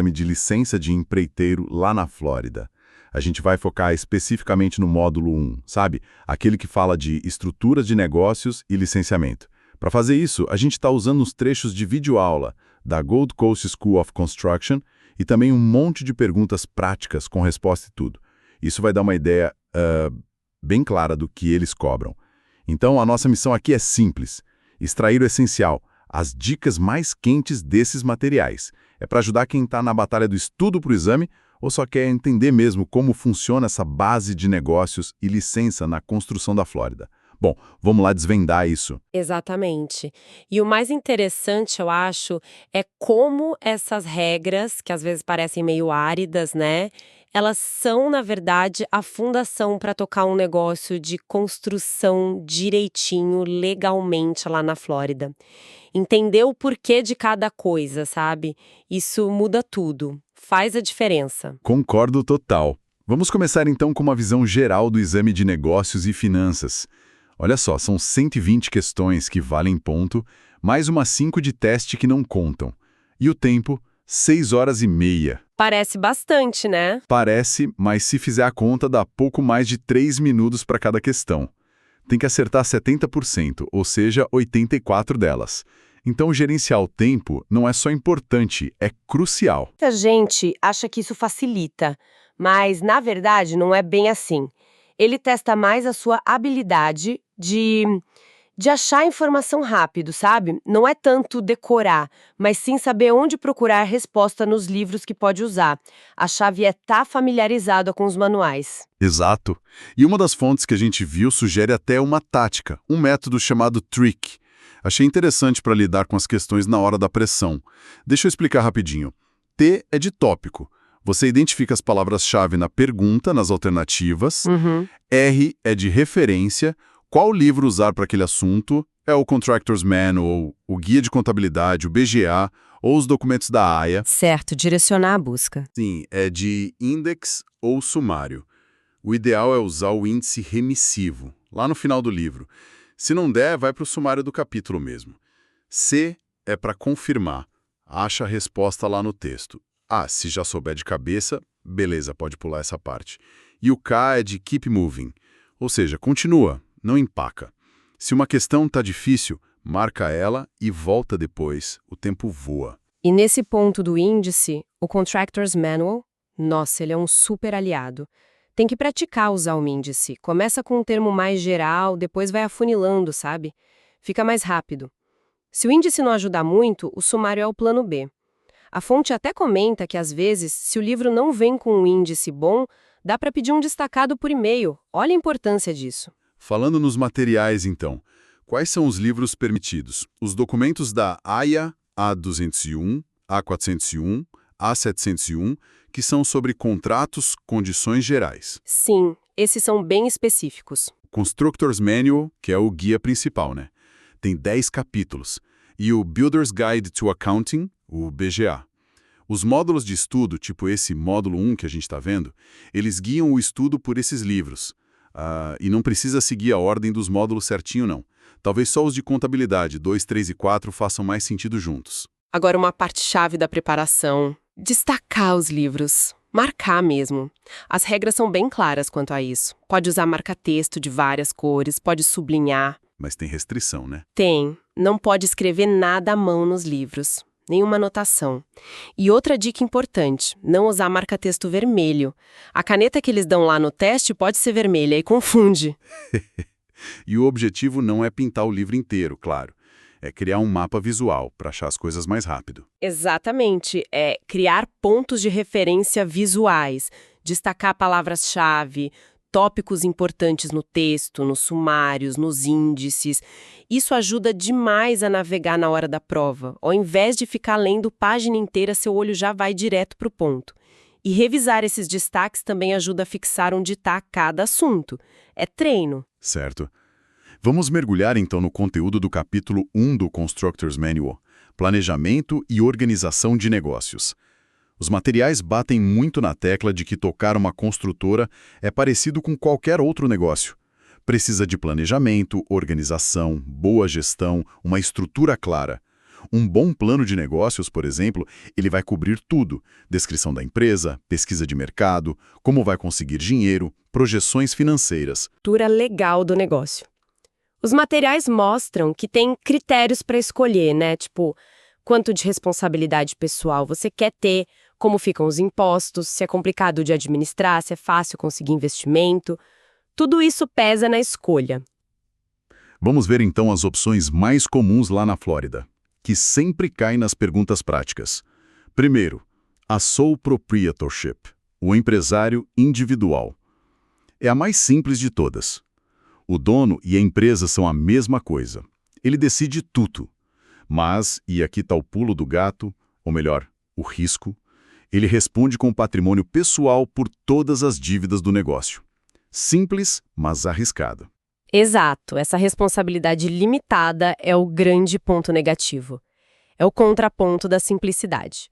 exame de licença de empreiteiro lá na Flórida. A gente vai focar especificamente no módulo 1, sabe? Aquele que fala de estruturas de negócios e licenciamento. Para fazer isso, a gente está usando os trechos de videoaula da Gold Coast School of Construction e também um monte de perguntas práticas com resposta e tudo. Isso vai dar uma ideia bem clara do que eles cobram. Então, a nossa missão aqui é simples: extrair o essencial, as dicas mais quentes desses materiais. É para ajudar quem está na batalha do estudo para o exame ou só quer entender mesmo como funciona essa base de negócios e licença na construção da Flórida. Bom, vamos lá desvendar isso. Exatamente. E o mais interessante, eu acho, é como essas regras, que às vezes parecem meio áridas, né? Elas são, na verdade, a fundação para tocar um negócio de construção direitinho, legalmente lá na Flórida. Entender o porquê de cada coisa, sabe? Isso muda tudo, faz a diferença. Concordo total. Vamos começar então com uma visão geral do exame de negócios e finanças. Olha só, são 120 questões que valem ponto, mais umas 5 de teste que não contam. E o tempo, 6 horas e meia. Parece bastante, né? Parece, mas se fizer a conta, dá pouco mais de 3 minutos para cada questão. Tem que acertar 70%, ou seja, 84 delas. Então, gerenciar o tempo não é só importante, é crucial. Muita gente acha que isso facilita, mas na verdade não é bem assim. Ele testa mais a sua habilidade de achar informação rápido, sabe? Não é tanto decorar, mas sim saber onde procurar resposta nos livros que pode usar. A chave é estar familiarizado com os manuais. Exato. E uma das fontes que a gente viu sugere até uma tática, um método chamado TRIC. Achei interessante para lidar com as questões na hora da pressão. Deixa eu explicar rapidinho. T é de tópico. Você identifica as palavras-chave na pergunta, nas alternativas. R é de referência. Qual livro usar para aquele assunto? É o Contractor's Manual, o Guia de Contabilidade, o BGA ou os documentos da AIA. Certo, direcionar a busca. Sim, é de index ou sumário. O ideal é usar o índice remissivo, lá no final do livro. Se não der, vai para o sumário do capítulo mesmo. C é para confirmar. Acha a resposta lá no texto. Se já souber de cabeça, beleza, pode pular essa parte. E o K é de keep moving, ou seja, continua, não empaca. Se uma questão está difícil, marca ela e volta depois, o tempo voa. E nesse ponto do índice, o Contractor's Manual, nossa, ele é um super aliado. Tem que praticar usar o índice. Começa com um termo mais geral, depois vai afunilando, sabe? Fica mais rápido. Se o índice não ajudar muito, o sumário é o plano B. A fonte até comenta que, às vezes, se o livro não vem com um índice bom, dá para pedir um destacado por e-mail. Olha a importância disso. Falando nos materiais, então, quais são os livros permitidos? Os documentos da AIA A201, A401, A701, que são sobre contratos, condições gerais. Sim, esses são bem específicos. Constructor's Manual, que é o guia principal, né? Tem 10 capítulos. E o Builder's Guide to Accounting, o BGA. Os módulos de estudo, tipo esse módulo 1 que a gente está vendo, eles guiam o estudo por esses livros. E não precisa seguir a ordem dos módulos certinho, não. Talvez só os de contabilidade, 2, 3 e 4, façam mais sentido juntos. Agora, uma parte-chave da preparação: destacar os livros. Marcar mesmo. As regras são bem claras quanto a isso. Pode usar marca-texto de várias cores, pode sublinhar. Mas tem restrição, né? Tem. Não pode escrever nada à mão nos livros. Nenhuma anotação. E outra dica importante: não usar marca-texto vermelho. A caneta que eles dão lá no teste pode ser vermelha e confunde. E o objetivo não é pintar o livro inteiro, claro. É criar um mapa visual para achar as coisas mais rápido. Exatamente. É criar pontos de referência visuais, destacar palavras-chave, tópicos importantes no texto, nos sumários, nos índices. Isso ajuda demais a navegar na hora da prova. Ao invés de ficar lendo página inteira, seu olho já vai direto para o ponto. E revisar esses destaques também ajuda a fixar onde está cada assunto. É treino. Certo. Vamos mergulhar então no conteúdo do capítulo 1 do Constructor's Manual, Planejamento e Organização de Negócios. Os materiais batem muito na tecla de que tocar uma construtora é parecido com qualquer outro negócio. Precisa de planejamento, organização, boa gestão, uma estrutura clara. Um bom plano de negócios, por exemplo, ele vai cobrir tudo: descrição da empresa, pesquisa de mercado, como vai conseguir dinheiro, projeções financeiras. Estrutura legal do negócio. Os materiais mostram que tem critérios para escolher, né? Tipo, quanto de responsabilidade pessoal você quer ter, como ficam os impostos, se é complicado de administrar, se é fácil conseguir investimento. Tudo isso pesa na escolha. Vamos ver então as opções mais comuns lá na Flórida, que sempre caem nas perguntas práticas. Primeiro, a sole proprietorship, o empresário individual. É a mais simples de todas. O dono e a empresa são a mesma coisa. Ele decide tudo. Mas, e aqui está o pulo do gato, ou melhor, o risco, ele responde com o patrimônio pessoal por todas as dívidas do negócio. Simples, mas arriscado. Exato, essa responsabilidade limitada é o grande ponto negativo. É o contraponto da simplicidade.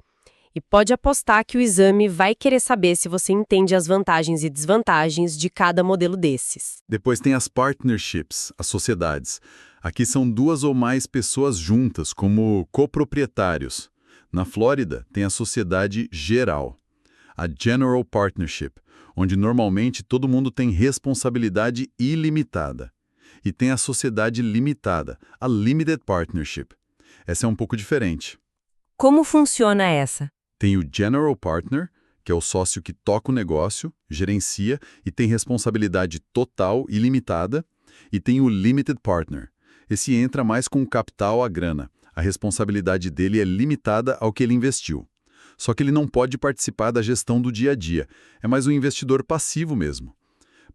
E pode apostar que o exame vai querer saber se você entende as vantagens e desvantagens de cada modelo desses. Depois tem as partnerships, as sociedades. Aqui são duas ou mais pessoas juntas, como coproprietários. Na Flórida, tem a sociedade geral, a General Partnership, onde normalmente todo mundo tem responsabilidade ilimitada. E tem a sociedade limitada, a Limited Partnership. Essa é um pouco diferente. Como funciona essa? Tem o General Partner, que é o sócio que toca o negócio, gerencia e tem responsabilidade total e limitada. E tem o Limited Partner. Esse entra mais com o capital, a grana. A responsabilidade dele é limitada ao que ele investiu. Só que ele não pode participar da gestão do dia a dia. É mais um investidor passivo mesmo.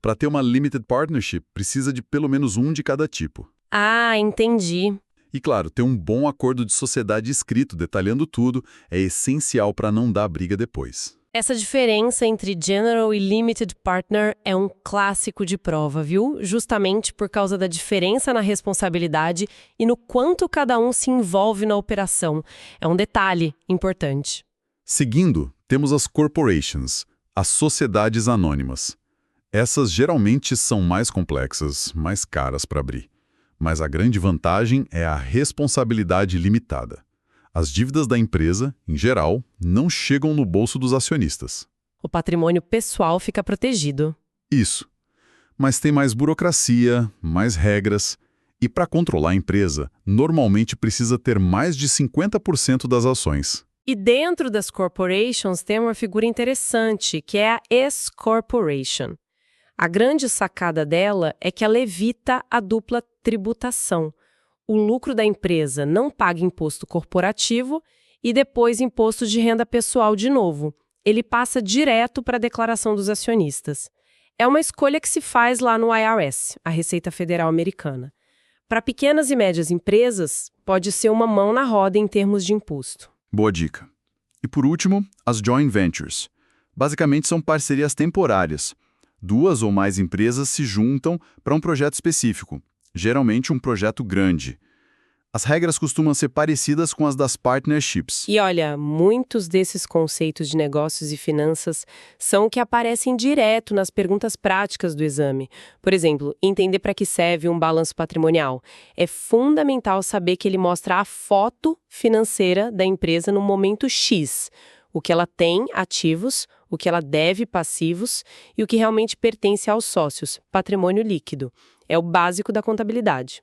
Para ter uma Limited Partnership, precisa de pelo menos um de cada tipo. Ah, entendi. E claro, ter um bom acordo de sociedade escrito, detalhando tudo, é essencial para não dar briga depois. Essa diferença entre General e Limited Partner é um clássico de prova, viu? Justamente por causa da diferença na responsabilidade e no quanto cada um se envolve na operação. É um detalhe importante. Seguindo, temos as corporations, as sociedades anônimas. Essas geralmente são mais complexas, mais caras para abrir. Mas a grande vantagem é a responsabilidade limitada. As dívidas da empresa, em geral, não chegam no bolso dos acionistas. O patrimônio pessoal fica protegido. Isso. Mas tem mais burocracia, mais regras. E para controlar a empresa, normalmente precisa ter mais de 50% das ações. E dentro das corporations tem uma figura interessante, que é a S-Corporation. A grande sacada dela é que ela evita a dupla tributação. O lucro da empresa não paga imposto corporativo e depois imposto de renda pessoal de novo. Ele passa direto para a declaração dos acionistas. É uma escolha que se faz lá no IRS, a Receita Federal Americana. Para pequenas e médias empresas, pode ser uma mão na roda em termos de imposto. Boa dica. E por último, as joint ventures. Basicamente são parcerias temporárias. Duas ou mais empresas se juntam para um projeto específico, geralmente um projeto grande. As regras costumam ser parecidas com as das partnerships. E olha, muitos desses conceitos de negócios e finanças são o que aparecem direto nas perguntas práticas do exame. Por exemplo, entender para que serve um balanço patrimonial. É fundamental saber que ele mostra a foto financeira da empresa no momento X. O que ela tem, ativos, o que ela deve, passivos, e o que realmente pertence aos sócios, patrimônio líquido. É o básico da contabilidade.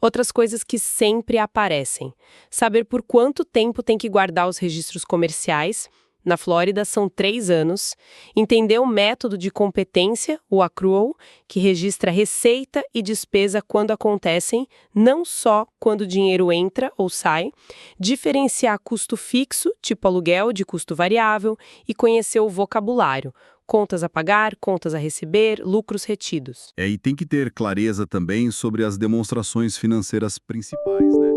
Outras coisas que sempre aparecem. Saber por quanto tempo tem que guardar os registros comerciais. Na Flórida, são 3 anos. Entender o método de competência, o accrual, que registra receita e despesa quando acontecem, não só quando o dinheiro entra ou sai. Diferenciar custo fixo, tipo aluguel, de custo variável. E conhecer o vocabulário. Contas a pagar, contas a receber, lucros retidos. E tem que ter clareza também sobre as demonstrações financeiras principais, né?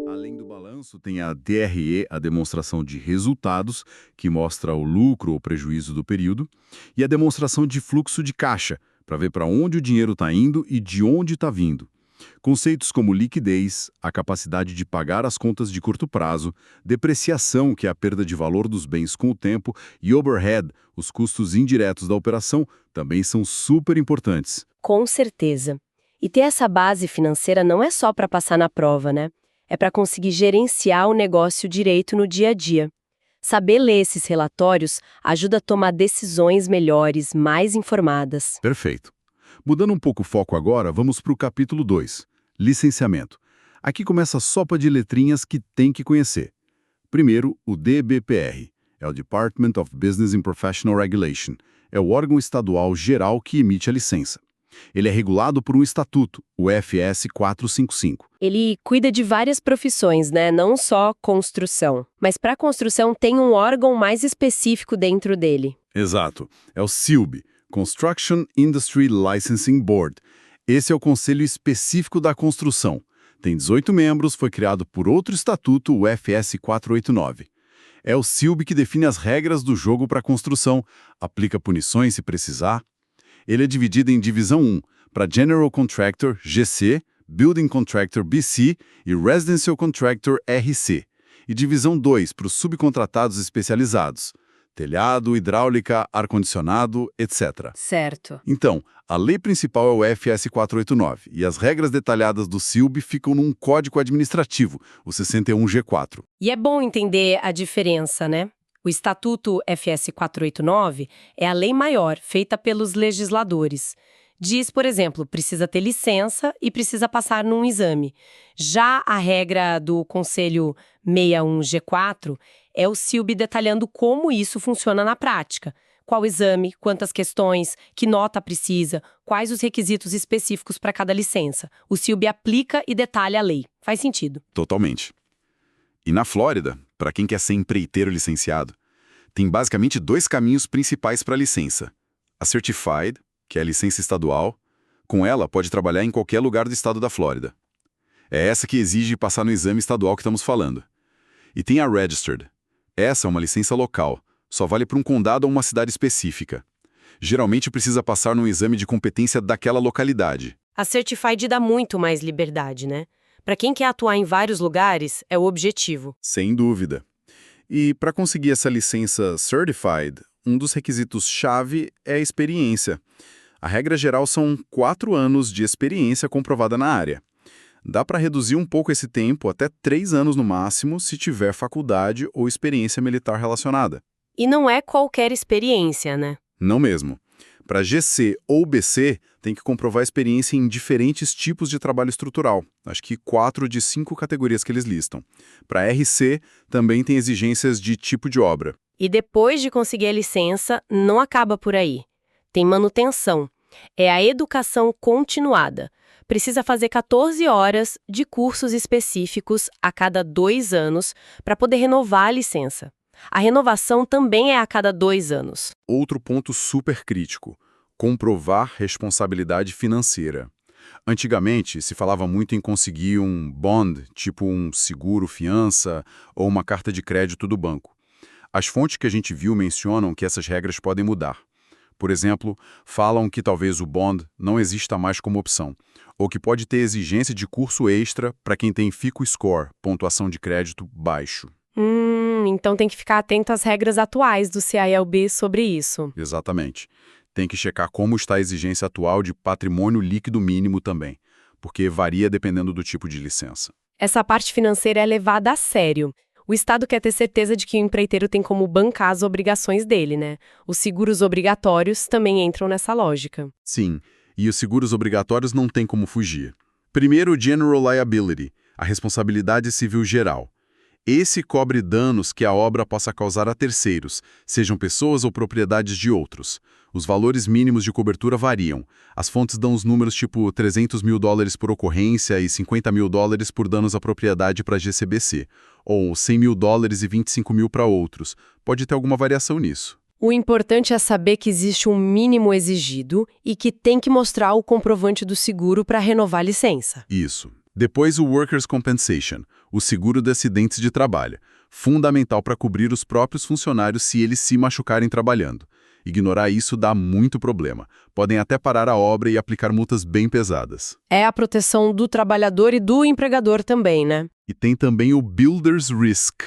Além do balanço, tem a DRE, a demonstração de resultados, que mostra o lucro ou prejuízo do período, e a demonstração de fluxo de caixa, para ver para onde o dinheiro está indo e de onde está vindo. Conceitos como liquidez, a capacidade de pagar as contas de curto prazo, depreciação, que é a perda de valor dos bens com o tempo, e overhead, os custos indiretos da operação, também são super importantes. Com certeza. E ter essa base financeira não é só para passar na prova, né? é para conseguir gerenciar o negócio direito no dia a dia. Saber ler esses relatórios ajuda a tomar decisões melhores, mais informadas. Perfeito. Mudando um pouco o foco agora, vamos para o capítulo 2, licenciamento. Aqui começa a sopa de letrinhas que tem que conhecer. Primeiro, o DBPR, é o Department of Business and Professional Regulation, é o órgão estadual geral que emite a licença. Ele é regulado por um estatuto, o FS 455. Ele cuida de várias profissões, né? Não só construção. Mas para construção tem um órgão mais específico dentro dele. Exato. É o CILB, Construction Industry Licensing Board. Esse é o conselho específico da construção. Tem 18 membros, foi criado por outro estatuto, o FS 489. É o CILB que define as regras do jogo para construção, aplica punições se precisar. Ele é dividido em Divisão 1, para General Contractor, GC, Building Contractor, BC e Residential Contractor, RC. E Divisão 2, para os subcontratados especializados, telhado, hidráulica, ar-condicionado, etc. Certo. Então, a lei principal é o FS 489 e as regras detalhadas do CILB ficam num código administrativo, o 61G4. E é bom entender a diferença, né? O Estatuto FS 489 é a lei maior, feita pelos legisladores. Diz, por exemplo, precisa ter licença e precisa passar num exame. Já a regra do Conselho 61G4 é o CILB detalhando como isso funciona na prática. Qual exame, quantas questões, que nota precisa, quais os requisitos específicos para cada licença. O CILB aplica e detalha a lei. Faz sentido. Totalmente. E na Flórida, para quem quer ser empreiteiro licenciado, tem basicamente 2 caminhos principais para a licença. A Certified, que é a licença estadual, com ela pode trabalhar em qualquer lugar do estado da Flórida. É essa que exige passar no exame estadual que estamos falando. E tem a Registered. Essa é uma licença local, só vale para um condado ou uma cidade específica. Geralmente precisa passar num exame de competência daquela localidade. A Certified dá muito mais liberdade, né? Para quem quer atuar em vários lugares, é o objetivo. Sem dúvida. E para conseguir essa licença Certified, um dos requisitos-chave é a experiência. A regra geral são 4 anos de experiência comprovada na área. Dá para reduzir um pouco esse tempo, até 3 anos no máximo, se tiver faculdade ou experiência militar relacionada. E não é qualquer experiência, né? Não mesmo. Para GC ou BC, tem que comprovar experiência em diferentes tipos de trabalho estrutural. Acho que 4 de 5 categorias que eles listam. Para RC, também tem exigências de tipo de obra. E depois de conseguir a licença, não acaba por aí. Tem manutenção. É a educação continuada. Precisa fazer 14 horas de cursos específicos a cada 2 anos para poder renovar a licença. A renovação também é a cada 2 anos. Outro ponto super crítico: comprovar responsabilidade financeira. Antigamente, se falava muito em conseguir um bond, tipo um seguro fiança ou uma carta de crédito do banco. As fontes que a gente viu mencionam que essas regras podem mudar. Por exemplo, falam que talvez o bond não exista mais como opção, ou que pode ter exigência de curso extra para quem tem FICO Score, pontuação de crédito baixo. Então tem que ficar atento às regras atuais do CILB sobre isso. Exatamente. Tem que checar como está a exigência atual de patrimônio líquido mínimo também, porque varia dependendo do tipo de licença. Essa parte financeira é levada a sério. O Estado quer ter certeza de que o empreiteiro tem como bancar as obrigações dele, né? Os seguros obrigatórios também entram nessa lógica. Sim, e os seguros obrigatórios não tem como fugir. Primeiro, o General Liability, a responsabilidade civil geral. Esse cobre danos que a obra possa causar a terceiros, sejam pessoas ou propriedades de outros. Os valores mínimos de cobertura variam. As fontes dão os números tipo $300 mil por ocorrência e $50 mil por danos à propriedade para GCBC, ou $100 mil e 25 mil para outros. Pode ter alguma variação nisso. O importante é saber que existe um mínimo exigido e que tem que mostrar o comprovante do seguro para renovar a licença. Isso. Depois o Workers' Compensation, o seguro de acidentes de trabalho, fundamental para cobrir os próprios funcionários se eles se machucarem trabalhando. Ignorar isso dá muito problema. Podem até parar a obra e aplicar multas bem pesadas. É a proteção do trabalhador e do empregador também, né? E tem também o Builder's Risk.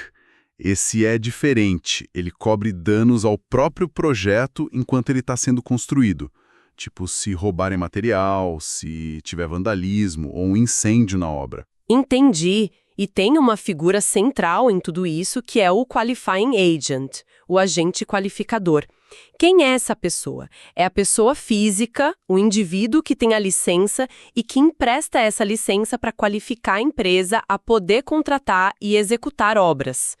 Esse é diferente. Ele cobre danos ao próprio projeto enquanto ele está sendo construído. Tipo, se roubarem material, se tiver vandalismo ou um incêndio na obra. Entendi. E tem uma figura central em tudo isso que é o Qualifying Agent, o agente qualificador. Quem é essa pessoa? É a pessoa física, o indivíduo que tem a licença e que empresta essa licença para qualificar a empresa a poder contratar e executar obras.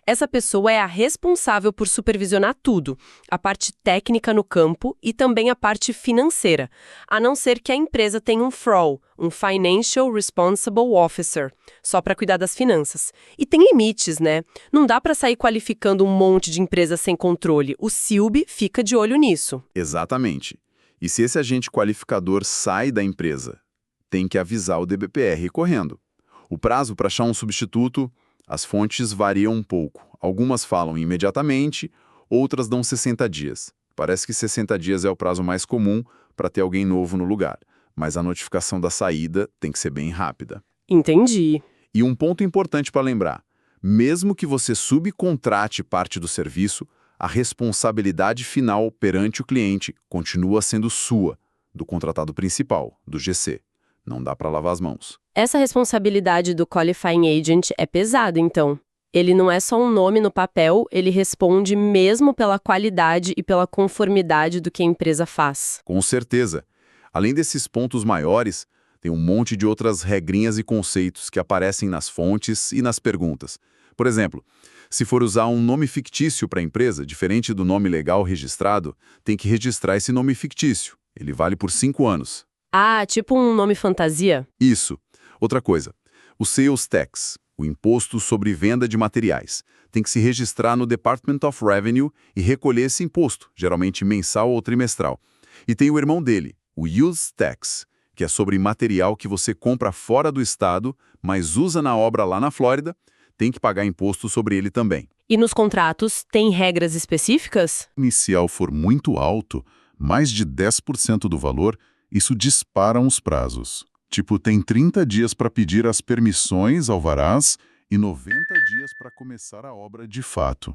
Essa pessoa é a responsável por supervisionar tudo, a parte técnica no campo e também a parte financeira, a não ser que a empresa tenha um FRO, um Financial Responsible Officer, só para cuidar das finanças. E tem limites, né? Não dá para sair qualificando um monte de empresas sem controle. O SILB fica de olho nisso. Exatamente. E se esse agente qualificador sai da empresa, tem que avisar o DBPR correndo. O prazo para achar um substituto, as fontes variam um pouco. Algumas falam imediatamente, outras dão 60 dias. Parece que 60 dias é o prazo mais comum para ter alguém novo no lugar, mas a notificação da saída tem que ser bem rápida. Entendi. E um ponto importante para lembrar, mesmo que você subcontrate parte do serviço, a responsabilidade final perante o cliente continua sendo sua, do contratado principal, do GC. Não dá para lavar as mãos. Essa responsabilidade do Qualifying Agent é pesada, então. Ele não é só um nome no papel, ele responde mesmo pela qualidade e pela conformidade do que a empresa faz. Com certeza. Além desses pontos maiores, tem um monte de outras regrinhas e conceitos que aparecem nas fontes e nas perguntas. Por exemplo, se for usar um nome fictício para a empresa, diferente do nome legal registrado, tem que registrar esse nome fictício. Ele vale por 5 anos. Ah, tipo um nome fantasia? Isso. Outra coisa, o Sales Tax, o imposto sobre venda de materiais, tem que se registrar no Department of Revenue e recolher esse imposto, geralmente mensal ou trimestral. E tem o irmão dele, o Use Tax, que é sobre material que você compra fora do estado, mas usa na obra lá na Flórida, tem que pagar imposto sobre ele também. E nos contratos, tem regras específicas? Se o inicial for muito alto, mais de 10% do valor, isso dispara os prazos. Tipo, tem 30 dias para pedir as permissões, alvarás, e 90 dias para começar a obra de fato.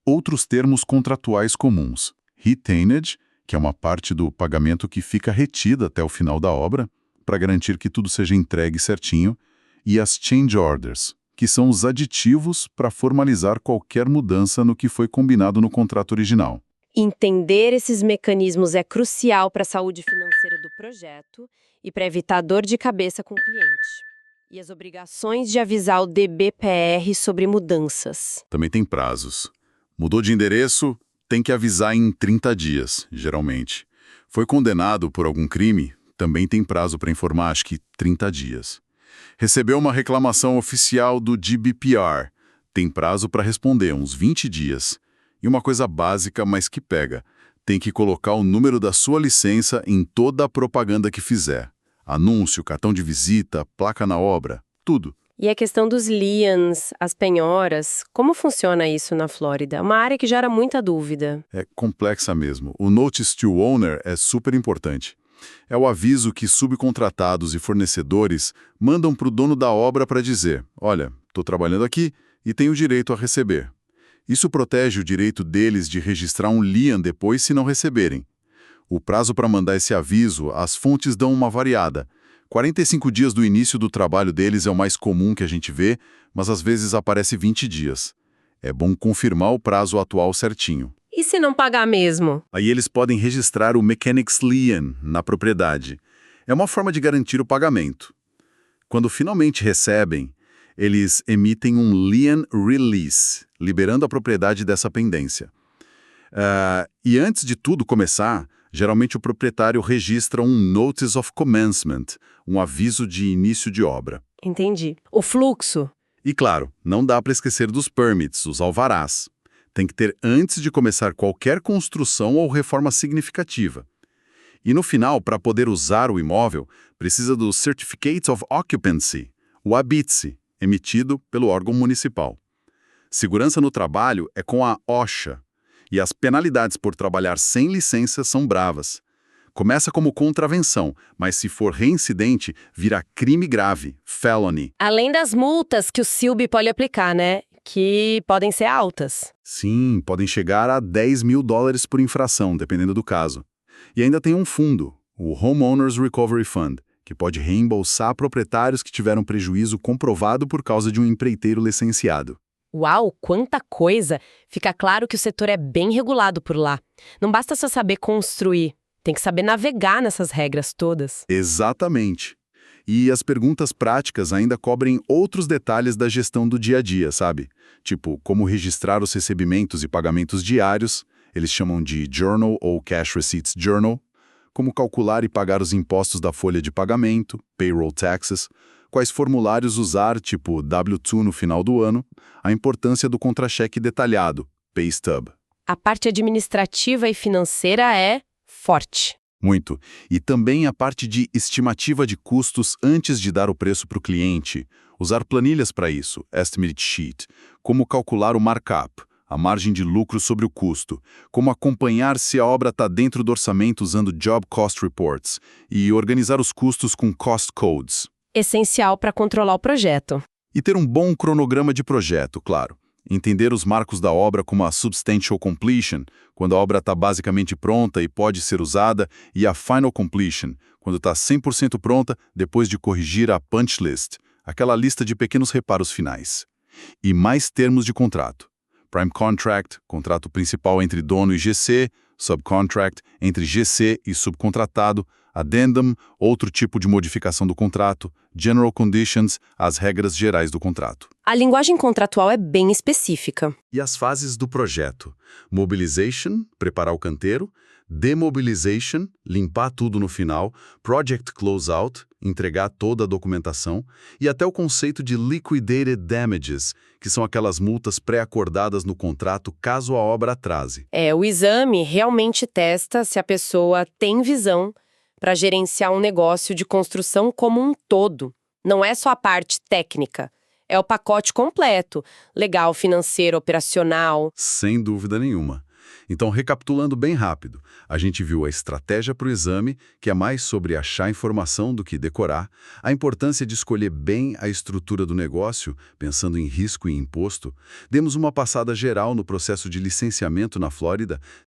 Outros termos contratuais comuns. Retained, que é uma parte do pagamento que fica retida até o final da obra, para garantir que tudo seja entregue certinho, e as change orders, que são os aditivos para formalizar qualquer mudança no que foi combinado no contrato original. Entender esses mecanismos é crucial para a saúde financeira do projeto e para evitar dor de cabeça com o cliente. E as obrigações de avisar o DBPR sobre mudanças. Também tem prazos. Mudou de endereço, tem que avisar em 30 dias, geralmente. Foi condenado por algum crime, também tem prazo para informar, acho que 30 dias. Recebeu uma reclamação oficial do GBPR, tem prazo para responder, uns 20 dias. E uma coisa básica, mas que pega, tem que colocar o número da sua licença em toda a propaganda que fizer. Anúncio, cartão de visita, placa na obra, tudo. E a questão dos liens, as penhoras, como funciona isso na Flórida? Uma área que gera muita dúvida. É complexa mesmo. O Notice to Owner é super importante. É o aviso que subcontratados e fornecedores mandam para o dono da obra para dizer: olha, estou trabalhando aqui e tenho direito a receber. Isso protege o direito deles de registrar um lien depois se não receberem. O prazo para mandar esse aviso, as fontes dão uma variada. 45 dias do início do trabalho deles é o mais comum que a gente vê, mas às vezes aparece 20 dias. É bom confirmar o prazo atual certinho. E se não pagar mesmo? Aí eles podem registrar o Mechanics Lien na propriedade. É uma forma de garantir o pagamento. Quando finalmente recebem, eles emitem um Lien Release, liberando a propriedade dessa pendência. E antes de tudo começar, geralmente o proprietário registra um Notice of Commencement, um aviso de início de obra. Entendi. O fluxo? E claro, não dá para esquecer dos permits, os alvarás. Tem que ter antes de começar qualquer construção ou reforma significativa. E no final, para poder usar o imóvel, precisa do Certificate of Occupancy, o ABITSE, emitido pelo órgão municipal. Segurança no trabalho é com a OSHA, e as penalidades por trabalhar sem licença são bravas. Começa como contravenção, mas se for reincidente, vira crime grave, felony. Além das multas que o SILB pode aplicar, né? Que podem ser altas. Sim, podem chegar a $10 mil por infração, dependendo do caso. E ainda tem um fundo, o Homeowners Recovery Fund, que pode reembolsar proprietários que tiveram prejuízo comprovado por causa de um empreiteiro licenciado. Uau, quanta coisa! Fica claro que o setor é bem regulado por lá. Não basta só saber construir, tem que saber navegar nessas regras todas. Exatamente. E as perguntas práticas ainda cobrem outros detalhes da gestão do dia a dia, sabe? Tipo, como registrar os recebimentos e pagamentos diários, eles chamam de Journal ou Cash Receipts Journal, como calcular e pagar os impostos da folha de pagamento, payroll taxes, quais formulários usar, tipo W-2 no final do ano, a importância do contra-cheque detalhado, pay stub. A parte administrativa e financeira é forte. Muito. E também a parte de estimativa de custos antes de dar o preço para o cliente. Usar planilhas para isso, estimate sheet. Como calcular o markup, a margem de lucro sobre o custo. Como acompanhar se a obra está dentro do orçamento usando job cost reports. E organizar os custos com cost codes. Essencial para controlar o projeto. E ter um bom cronograma de projeto, claro. Entender os marcos da obra como a substantial completion, quando a obra está basicamente pronta e pode ser usada, e a final completion, quando está 100% pronta depois de corrigir a punch list, aquela lista de pequenos reparos finais. E mais termos de contrato. Prime contract, contrato principal entre dono e GC, subcontract, entre GC e subcontratado, addendum, outro tipo de modificação do contrato, general conditions, as regras gerais do contrato. A linguagem contratual é bem específica. E as fases do projeto? Mobilization, preparar o canteiro, demobilization, limpar tudo no final, project closeout, entregar toda a documentação, e até o conceito de liquidated damages, que são aquelas multas pré-acordadas no contrato caso a obra atrase. O exame realmente testa se a pessoa tem visão para gerenciar um negócio de construção como um todo. Não é só a parte técnica, é o pacote completo, legal, financeiro, operacional. Sem dúvida nenhuma. Então, recapitulando bem rápido, a gente viu a estratégia para o exame, que é mais sobre achar informação do que decorar, a importância de escolher bem a estrutura do negócio, pensando em risco e imposto. Demos uma passada geral no processo de licenciamento na Flórida,